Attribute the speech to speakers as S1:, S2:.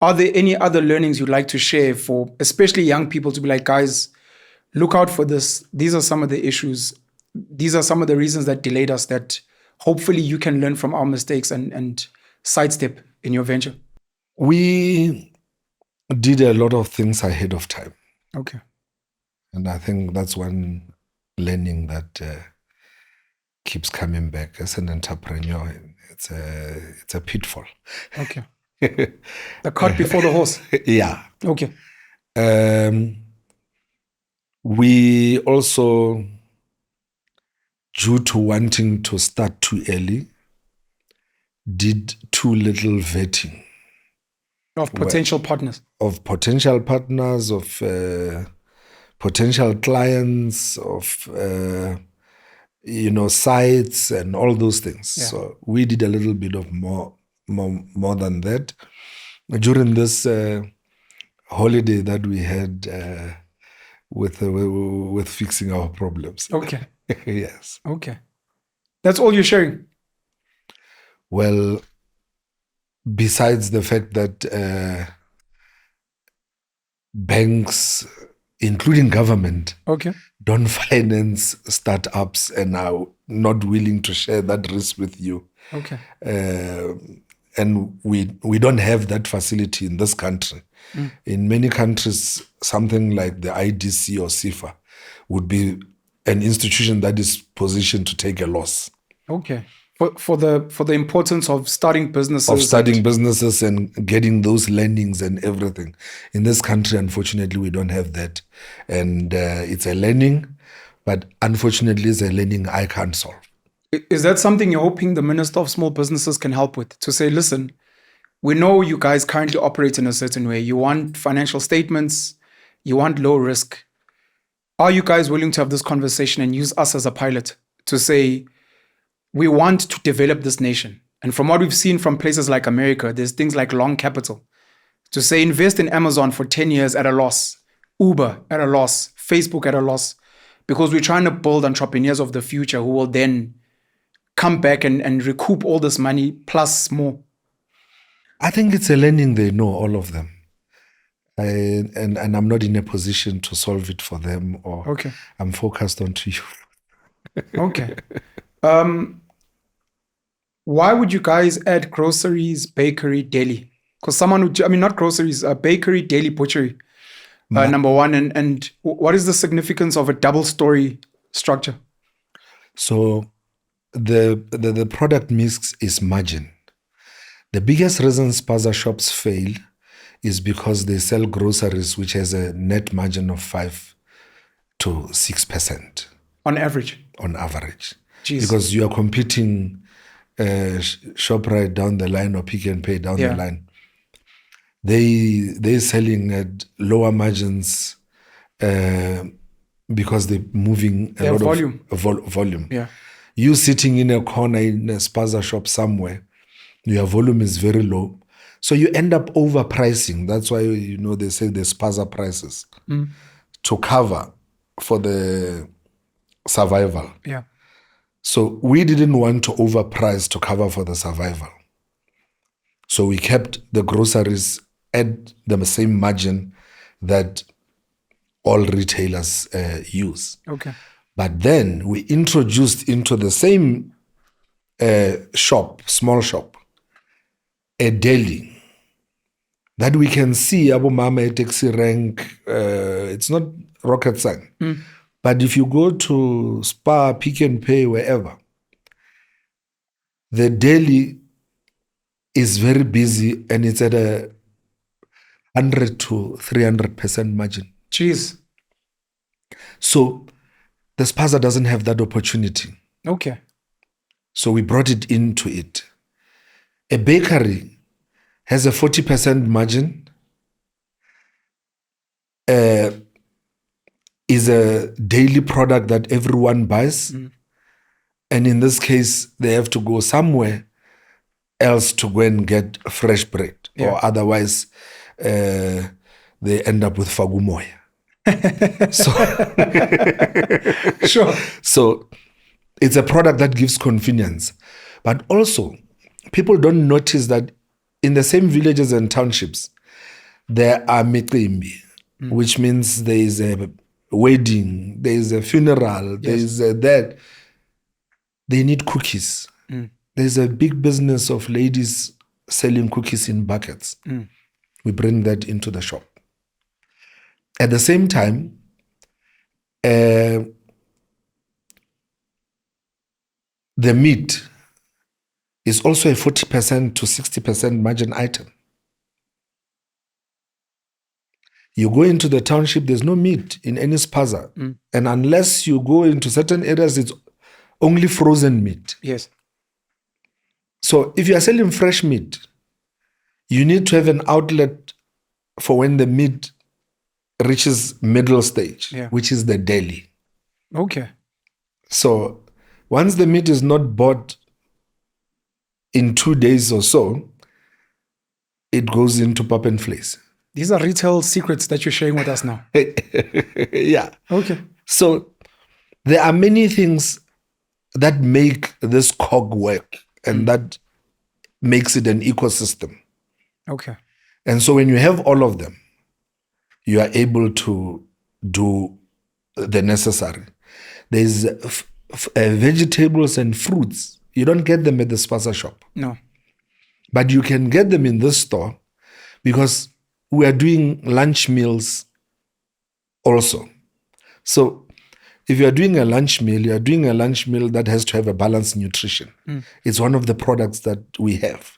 S1: Are there any other learnings you'd like to share for especially young people to be like, guys, look out for this. These are some of the issues. These are some of the reasons that delayed us that hopefully you can learn from our mistakes and sidestep in your venture.
S2: We did a lot of things ahead of time.
S1: Okay.
S2: And I think that's one learning that keeps coming back as an entrepreneur. It's a pitfall.
S1: Okay. The cart before the horse.
S2: Yeah.
S1: Okay.
S2: We also, due to wanting to start too early, did too little vetting.
S1: Of potential partners.
S2: Of potential partners, of potential clients, of sites and all those things.
S1: Yeah.
S2: So we did a little bit of more than that. During this holiday that we had with fixing our problems.
S1: Okay.
S2: Yes.
S1: Okay. That's all you're sharing?
S2: Well, besides the fact that banks, including government, don't finance startups and are not willing to share that risk with you.
S1: Okay.
S2: And we don't have that facility in this country. In many countries, something like the IDC or CIFA would be an institution that is positioned to take a loss.
S1: Okay. For the importance of starting businesses.
S2: Of starting businesses and getting those lendings and everything. In this country, unfortunately, we don't have that. And it's a learning, but unfortunately, it's a learning I can't solve.
S1: Is that something you're hoping the Minister of Small Businesses can help with? To say, listen, we know you guys currently operate in a certain way. You want financial statements. You want low risk. Are you guys willing to have this conversation and use us as a pilot to say, we want to develop this nation? And from what we've seen from places like America, there's things like long capital. To say, invest in Amazon for 10 years at a loss, Uber at a loss, Facebook at a loss, because we're trying to build entrepreneurs of the future who will then come back and recoup all this money plus more.
S2: I think it's a learning they know, all of them. And I'm not in a position to solve it for them, or I'm focused on to you.
S1: Okay. Why would you guys add groceries, bakery, deli? Because someone would, not groceries, bakery, deli, butchery, number one. And what is the significance of a double-story structure?
S2: So the product mix is margin. The biggest reason spaza shops fail is because they sell groceries which has a net margin of 5 to 6%.
S1: On average?
S2: On average.
S1: Jeez.
S2: Because you are competing ShopRite down the line or Pick n Pay down the line. They're selling at lower margins because they're moving a lot of volume.
S1: Yeah.
S2: You sitting in a corner in a spaza shop somewhere, your volume is very low. So you end up overpricing. That's why, they say the spaza prices to cover for the survival.
S1: Yeah.
S2: So we didn't want to overprice to cover for the survival. So we kept the groceries at the same margin that all retailers use.
S1: Okay.
S2: But then we introduced into the same shop, small shop, a deli that we can see Abu Mama taxi rank. It's not rocket science. But if you go to Spar, Pick n Pay, wherever, the deli is very busy and it's at a 100 to 300% margin.
S1: Jeez.
S2: So the spaza doesn't have that opportunity.
S1: Okay. So
S2: we brought it into it. A bakery has a 40% margin, is a daily product that everyone buys. And in this case, they have to go somewhere else to go and get fresh bread. Or otherwise, they end up with fagumoya.
S1: Sure.
S2: So it's a product that gives convenience. But also, people don't notice that in the same villages and townships, there are micimbi, which means there is a wedding, there is a funeral, there is a that. They need cookies. There's a big business of ladies selling cookies in buckets. We bring that into the shop. At the same time, the meat is also a 40% to 60% margin item. You go into the township, there's no meat in any spaza. And unless you go into certain areas, it's only frozen meat.
S1: Yes.
S2: So if you are selling fresh meat, you need to have an outlet for when the meat reaches middle stage, which is the deli.
S1: Okay.
S2: So once the meat is not bought in 2 days or so, it goes into pop and fleece.
S1: These are retail secrets that you're sharing with us now.
S2: Yeah.
S1: Okay.
S2: So there are many things that make this cog work and that makes it an ecosystem.
S1: Okay.
S2: And so when you have all of them, you are able to do the necessary. There's vegetables and fruits. You don't get them at the spaza shop.
S1: No.
S2: But you can get them in this store because we are doing lunch meals also. So if you are doing a lunch meal, you are doing a lunch meal that has to have a balanced nutrition. It's one of the products that we have.